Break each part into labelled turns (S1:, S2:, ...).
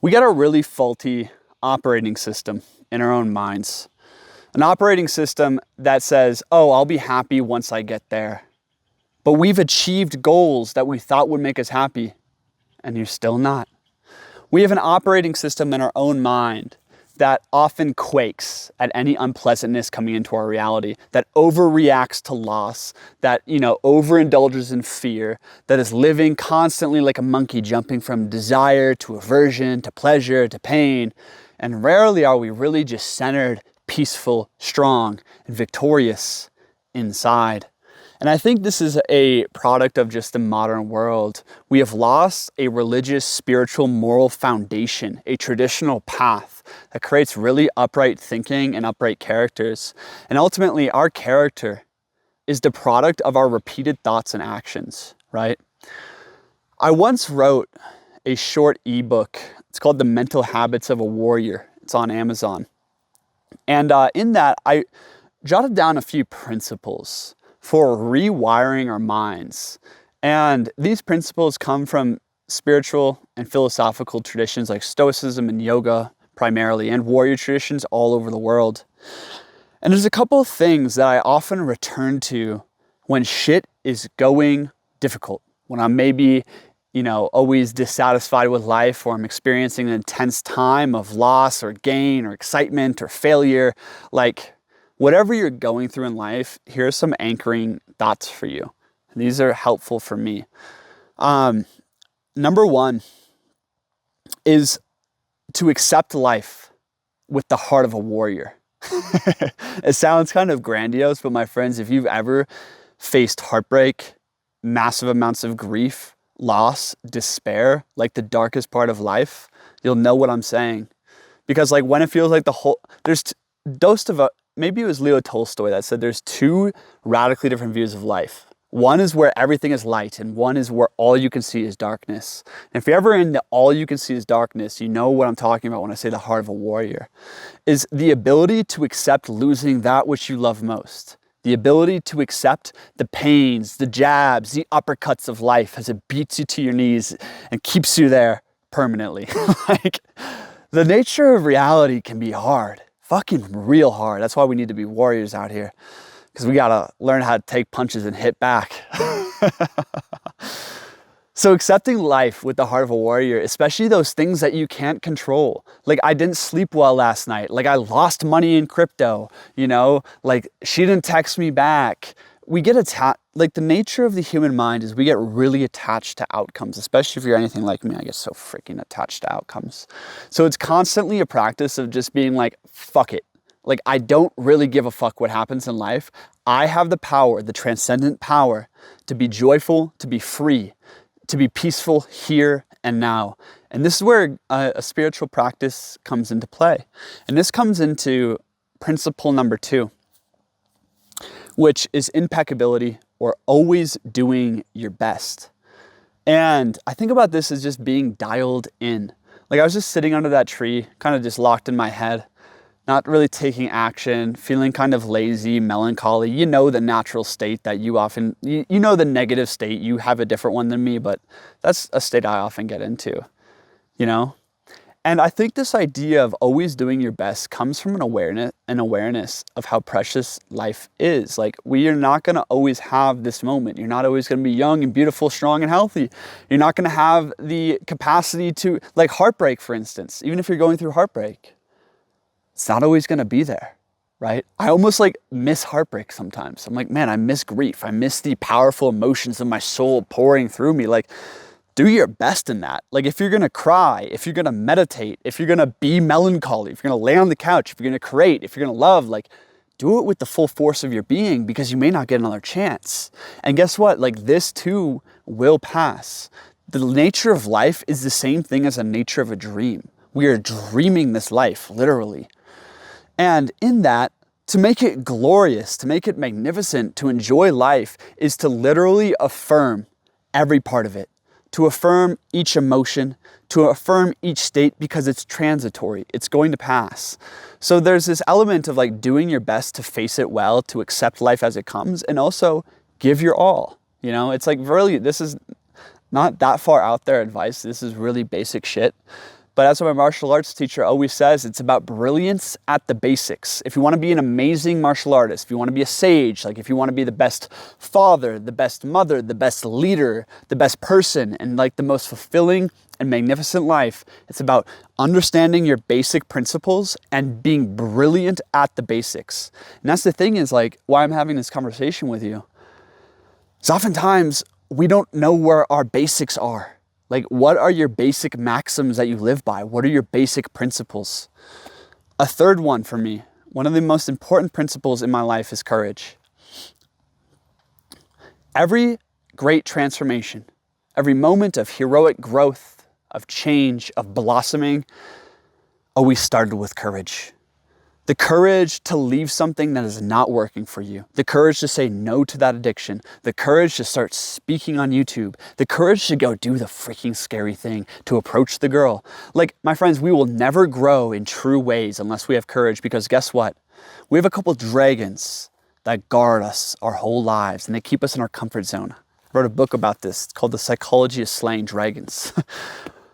S1: We got a really faulty operating system in our own minds. An operating system that says, oh, I'll be happy once I get there. But we've achieved goals that we thought would make us happy, and you're still not. We have an operating system in our own mind that often quakes at any unpleasantness coming into our reality, that overreacts to loss, that, overindulges in fear, that is living constantly like a monkey, jumping from desire to aversion, to pleasure, to pain. And rarely are we really just centered, peaceful, strong, and victorious inside. And I think this is a product of just the modern world. We have lost a religious, spiritual, moral foundation, a traditional path that creates really upright thinking and upright characters. And ultimately, our character is the product of our repeated thoughts and actions, right? I once wrote a short ebook. It's called The Mental Habits of a Warrior. It's on Amazon. And in that, I jotted down a few principles for rewiring our minds. And these principles come from spiritual and philosophical traditions like stoicism and yoga primarily, and warrior traditions all over the world. And there's a couple of things that I often return to when shit is going difficult, when I'm maybe, always dissatisfied with life, or I'm experiencing an intense time of loss or gain or excitement or failure. Like, whatever you're going through in life, here are some anchoring thoughts for you. These are helpful for me. Number one is to accept life with the heart of a warrior. It sounds kind of grandiose, but my friends, if you've ever faced heartbreak, massive amounts of grief, loss, despair, like the darkest part of life, you'll know what I'm saying. Because when it feels like maybe it was Leo Tolstoy that said there's two radically different views of life. One is where everything is light, and one is where all you can see is darkness. And if you're ever in the all you can see is darkness, you know what I'm talking about when I say the heart of a warrior. Is the ability to accept losing that which you love most. The ability to accept the pains, the jabs, the uppercuts of life as it beats you to your knees and keeps you there permanently. The nature of reality can be hard. Fucking real hard. That's why we need to be warriors out here, because we gotta learn how to take punches and hit back. So accepting life with the heart of a warrior, especially those things that you can't control. Like, I didn't sleep well last night. Like, I lost money in crypto, like she didn't text me back. We get attached, the nature of the human mind is we get really attached to outcomes, especially if you're anything like me. I get so freaking attached to outcomes. So it's constantly a practice of just being like, fuck it. I don't really give a fuck what happens in life. I have the power, the transcendent power, to be joyful, to be free, to be peaceful here and now. And this is where a spiritual practice comes into play. And this comes into principle number 2, which is impeccability, or always doing your best. And I think about this as just being dialed in. I was just sitting under that tree, kind of just locked in my head, not really taking action, feeling kind of lazy, melancholy. The natural state that you often, the negative state. You have a different one than me, but that's a state I often get into, And I think this idea of always doing your best comes from an awareness of how precious life is. We are not going to always have this moment. You're not always going to be young and beautiful, strong and healthy. You're not going to have the capacity to, heartbreak, for instance. Even if you're going through heartbreak, it's not always going to be there, right? I almost miss heartbreak sometimes. I'm like, man, I miss grief. I miss the powerful emotions of my soul pouring through me. Do your best in that. If you're going to cry, if you're going to meditate, if you're going to be melancholy, if you're going to lay on the couch, if you're going to create, if you're going to love, do it with the full force of your being, because you may not get another chance. And guess what? This too will pass. The nature of life is the same thing as the nature of a dream. We are dreaming this life, literally. And in that, to make it glorious, to make it magnificent, to enjoy life, is to literally affirm every part of it. To affirm each emotion, to affirm each state, because it's transitory. It's going to pass. So there's this element of doing your best to face it well, to accept life as it comes, and also give your all. It's really, this is not that far out there advice. This is really basic shit. But as my martial arts teacher always says, it's about brilliance at the basics. If you want to be an amazing martial artist, if you want to be a sage, like if you want to be the best father, the best mother, the best leader, the best person, and like the most fulfilling and magnificent life, it's about understanding your basic principles and being brilliant at the basics. And that's the thing is like why I'm having this conversation with you. Is oftentimes we don't know where our basics are. Like, what are your basic maxims that you live by? What are your basic principles? A third one for me, one of the most important principles in my life is courage. Every great transformation, every moment of heroic growth, of change, of blossoming, always started with courage. The courage to leave something that is not working for you. The courage to say no to that addiction. The courage to start speaking on YouTube. The courage to go do the freaking scary thing, to approach the girl. Like, my friends, we will never grow in true ways unless we have courage, because guess what? We have a couple dragons that guard us our whole lives and they keep us in our comfort zone. I wrote a book about this. It's called The Psychology of Slaying Dragons.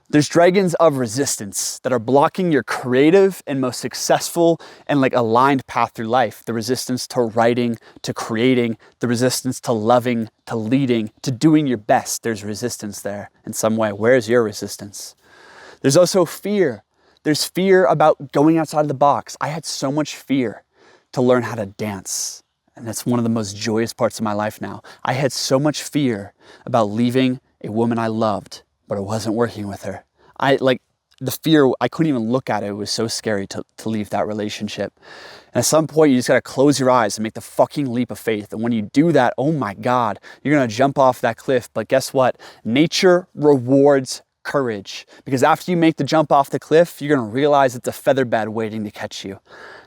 S1: There's dragons of resistance that are blocking your creative and most successful and like aligned path through life. The resistance to writing, to creating, the resistance to loving, to leading, to doing your best. There's resistance there in some way. Where's your resistance? There's also fear. There's fear about going outside of the box. I had so much fear to learn how to dance. And that's one of the most joyous parts of my life now. I had so much fear about leaving a woman I loved, but it wasn't working with her. The fear, I couldn't even look at it. It was so scary to leave that relationship. And at some point, you just gotta close your eyes and make the fucking leap of faith. And when you do that, oh my God, you're gonna jump off that cliff. But guess what? Nature rewards courage. Because after you make the jump off the cliff, you're gonna realize it's a feather bed waiting to catch you.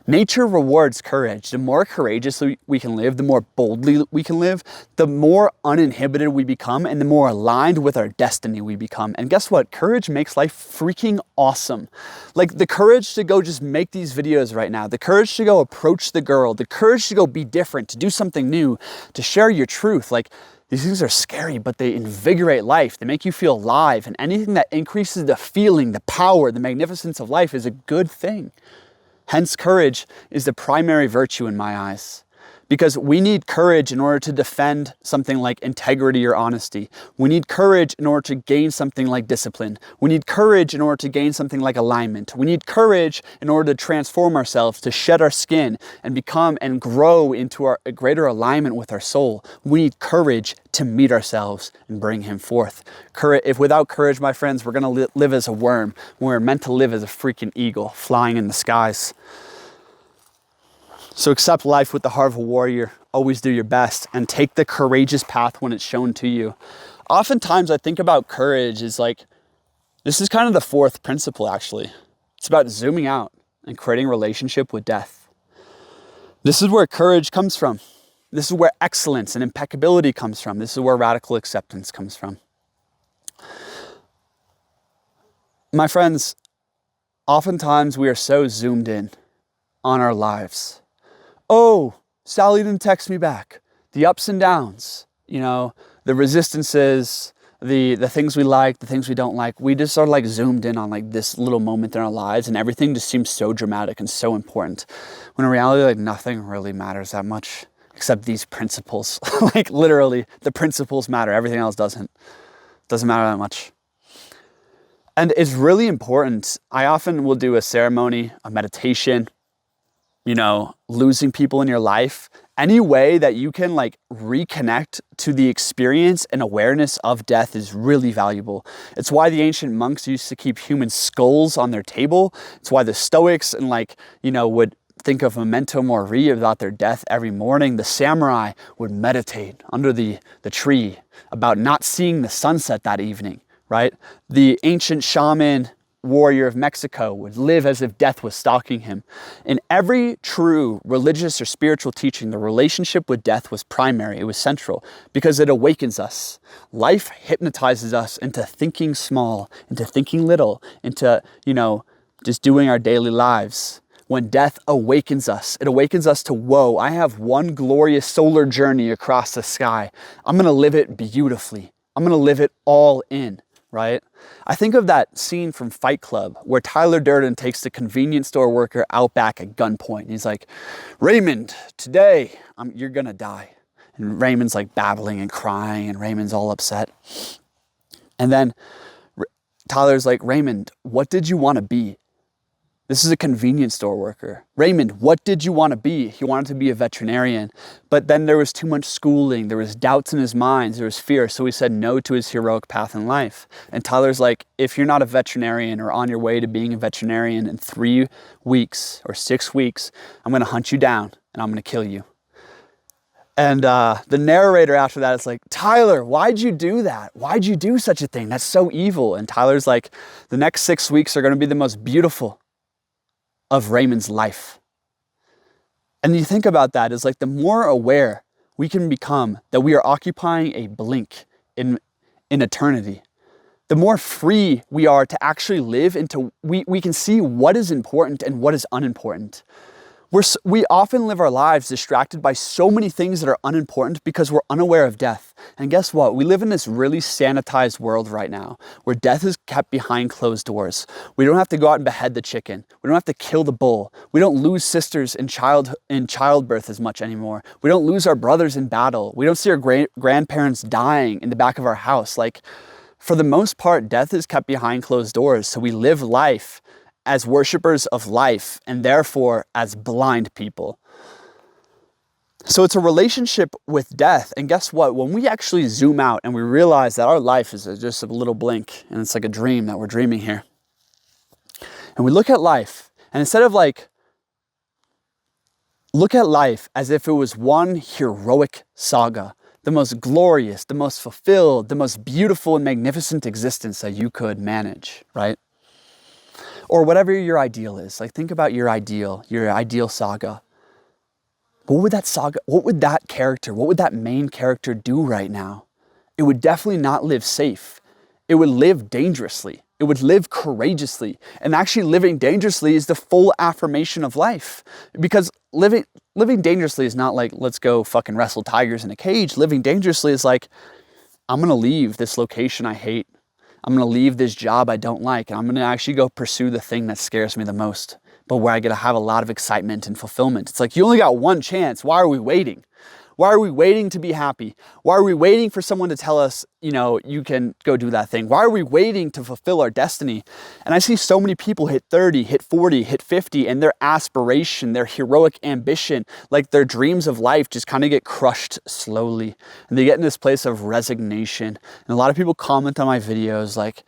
S1: Nature rewards courage. The more courageously we can live, the more boldly we can live, the more uninhibited we become, and the more aligned with our destiny we become. And guess what? Courage makes life freaking awesome. Like the courage to go just make these videos right now, the courage to go approach the girl, the courage to go be different, to do something new, to share your truth. Like, these things are scary, but they invigorate life. They make you feel alive. And anything that increases the feeling, the power, the magnificence of life is a good thing. Hence, courage is the primary virtue in my eyes. Because we need courage in order to defend something like integrity or honesty. We need courage in order to gain something like discipline. We need courage in order to gain something like alignment. We need courage in order to transform ourselves, to shed our skin and become and grow into a greater alignment with our soul. We need courage to meet ourselves and bring Him forth. If without courage, my friends, we're gonna live as a worm. We're meant to live as a freaking eagle flying in the skies. So accept life with the heart of a warrior, always do your best, and take the courageous path when it's shown to you. Oftentimes I think about courage as like, this is kind of the fourth principle actually. It's about zooming out and creating a relationship with death. This is where courage comes from. This is where excellence and impeccability comes from. This is where radical acceptance comes from. My friends, oftentimes we are so zoomed in on our lives. Oh, Sally didn't text me back. The ups and downs, the resistances, the things we like, the things we don't like. We just are like zoomed in on like this little moment in our lives, and everything just seems so dramatic and so important. When in reality, like nothing really matters that much except these principles. Like literally, the principles matter. Everything else doesn't matter that much. And it's really important. I often will do a ceremony, a meditation, losing people in your life, any way that you can like reconnect to the experience and awareness of death is really valuable. It's why the ancient monks used to keep human skulls on their table. It's why the Stoics and would think of Memento Mori about their death every morning. The samurai would meditate under the tree about not seeing the sunset that evening, right? The ancient shaman warrior of Mexico would live as if death was stalking him. In every true religious or spiritual teaching, the relationship with death was primary. It was central because it awakens us. Life hypnotizes us into thinking small, into thinking little, into, just doing our daily lives. When death awakens us, it awakens us to, whoa, I have one glorious solar journey across the sky. I'm going to live it beautifully. I'm going to live it all in. right? I think of that scene from Fight Club where Tyler Durden takes the convenience store worker out back at gunpoint. And he's like, Raymond, today you're gonna die. And Raymond's like babbling and crying, and Raymond's all upset. And then Tyler's like, Raymond, what did you want to be? This is a convenience store worker. Raymond, what did you want to be? He wanted to be a veterinarian, but then there was too much schooling. There was doubts in his mind. There was fear. So he said no to his heroic path in life. And Tyler's like, if you're not a veterinarian or on your way to being a veterinarian in 3 weeks or 6 weeks, I'm going to hunt you down and I'm going to kill you. And the narrator after that is like, Tyler, why'd you do that? Why'd you do such a thing? That's so evil. And Tyler's like, the next 6 weeks are going to be the most beautiful of Raymond's life. And you think about that is like, the more aware we can become that we are occupying a blink in eternity, the more free we are to actually live into, we can see what is important and what is unimportant. We often live our lives distracted by so many things that are unimportant because we're unaware of death. And guess what? We live in this really sanitized world right now where death is kept behind closed doors. We don't have to go out and behead the chicken. We don't have to kill the bull. We don't lose sisters in childbirth as much anymore. We don't lose our brothers in battle. We don't see our grandparents dying in the back of our house. Like, for the most part, death is kept behind closed doors. So we live life as worshipers of life, and therefore as blind people. So it's a relationship with death. And guess what? When we actually zoom out and we realize that our life is just a little blink, and it's like a dream that we're dreaming here. And we look at life, and instead of like, look at life as if it was one heroic saga, the most glorious, the most fulfilled, the most beautiful and magnificent existence that you could manage, right? Or whatever your ideal is. Like, think about your ideal saga. What would that character, what would that main character do right now? It would definitely not live safe. It would live dangerously. It would live courageously. And actually living dangerously is the full affirmation of life. Because living dangerously is not like, let's go fucking wrestle tigers in a cage. Living dangerously is like, I'm gonna leave this location I hate. I'm going to leave this job I don't like, and I'm going to actually go pursue the thing that scares me the most, but where I get to have a lot of excitement and fulfillment. It's like, you only got one chance. Why are we waiting? Why are we waiting to be happy? Why are we waiting for someone to tell us, you can go do that thing? Why are we waiting to fulfill our destiny? And I see so many people hit 30, hit 40, hit 50, and their aspiration, their heroic ambition, like their dreams of life just kind of get crushed slowly. And they get in this place of resignation. And a lot of people comment on my videos like,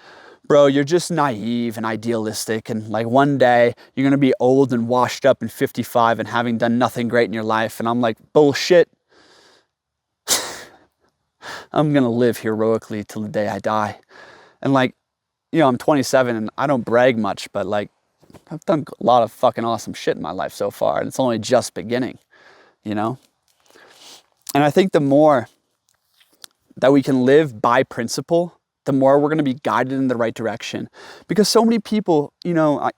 S1: bro, you're just naive and idealistic. And like, one day you're going to be old and washed up and 55 and having done nothing great in your life. And I'm like, bullshit. I'm going to live heroically till the day I die. And like, I'm 27 and I don't brag much, but like, I've done a lot of fucking awesome shit in my life so far, and it's only just beginning, And I think the more that we can live by principle, the more we're going to be guided in the right direction. Because so many people,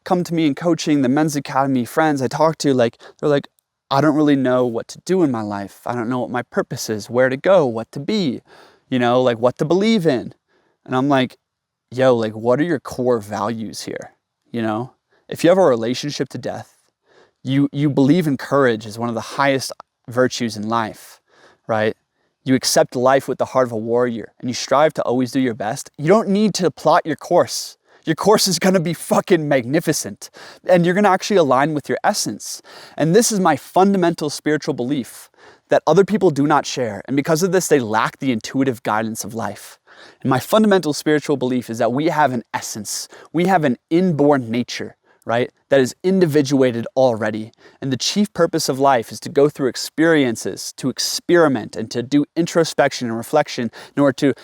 S1: come to me in coaching, the Men's Academy friends I talk to, like, they're like, I don't really know what to do in my life. I don't know what my purpose is, where to go, what to be, like what to believe in. And I'm like, yo, like, what are your core values here? If you have a relationship to death, you believe in courage as one of the highest virtues in life, right? You accept life with the heart of a warrior and you strive to always do your best. You don't need to plot your course. Your course is going to be fucking magnificent, and you're going to actually align with your essence. And this is my fundamental spiritual belief that other people do not share. And because of this, they lack the intuitive guidance of life. And my fundamental spiritual belief is that we have an essence. We have an inborn nature, right? That is individuated already. And the chief purpose of life is to go through experiences, to experiment, and to do introspection and reflection in order to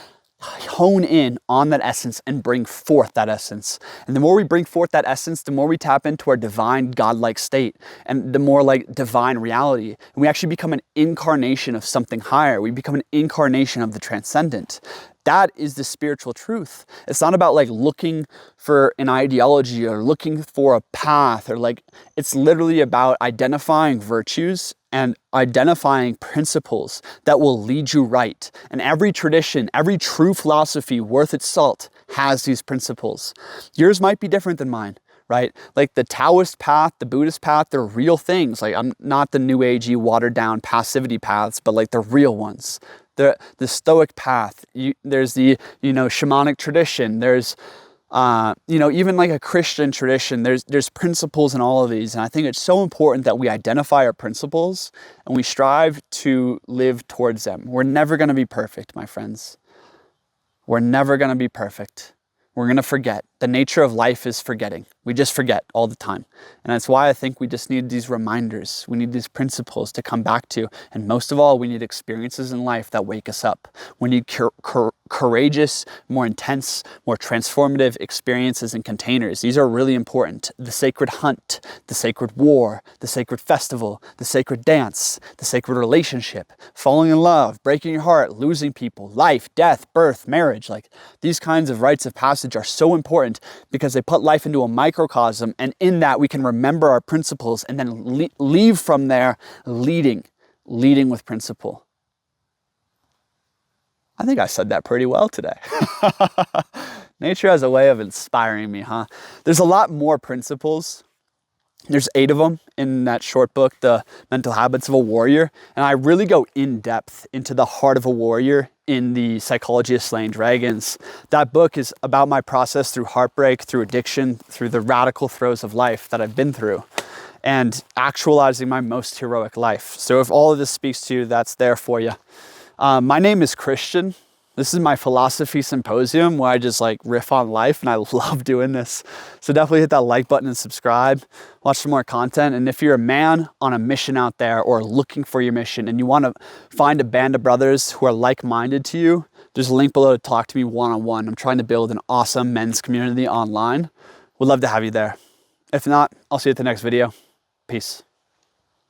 S1: hone in on that essence and bring forth that essence. And the more we bring forth that essence, the more we tap into our divine godlike state and the more like divine reality. And we actually become an incarnation of something higher. We become an incarnation of the transcendent. That is the spiritual truth. It's not about like looking for an ideology or looking for a path, or like, it's literally about identifying virtues and identifying principles that will lead you right. And every tradition, every true philosophy worth its salt has these principles. Yours might be different than mine, right? Like the Taoist path, the Buddhist path, they're real things. Like I'm not the new agey watered down passivity paths, but like the real ones. The Stoic path, there's the, shamanic tradition, there's, even like a Christian tradition, there's principles in all of these. And I think it's so important that we identify our principles and we strive to live towards them. We're never going to be perfect, my friends. We're never going to be perfect. We're going to forget. The nature of life is forgetting. We just forget all the time. And that's why I think we just need these reminders. We need these principles to come back to. And most of all, we need experiences in life that wake us up. We need courageous, more intense, more transformative experiences and containers. These are really important. The sacred hunt, the sacred war, the sacred festival, the sacred dance, the sacred relationship, falling in love, breaking your heart, losing people, life, death, birth, marriage. Like these kinds of rites of passage are so important because they put life into a microcosm, and in that we can remember our principles and then leave from there leading with principle. I think I said that pretty well today. Nature has a way of inspiring me, huh? There's a lot more principles. There's 8 of them in that short book, The Mental Habits of a Warrior. And I really go in depth into the heart of a warrior in the Psychology of Slaying Dragons. That book is about my process through heartbreak, through addiction, through the radical throes of life that I've been through, and actualizing my most heroic life. So if all of this speaks to you, that's there for you. My name is Christian. This is my philosophy symposium where I just like riff on life, and I love doing this. So definitely hit that like button and subscribe, watch some more content. And if you're a man on a mission out there or looking for your mission and you want to find a band of brothers who are like-minded to you, there's a link below to talk to me one-on-one. I'm trying to build an awesome men's community online. Would love to have you there. If not, I'll see you at the next video. Peace.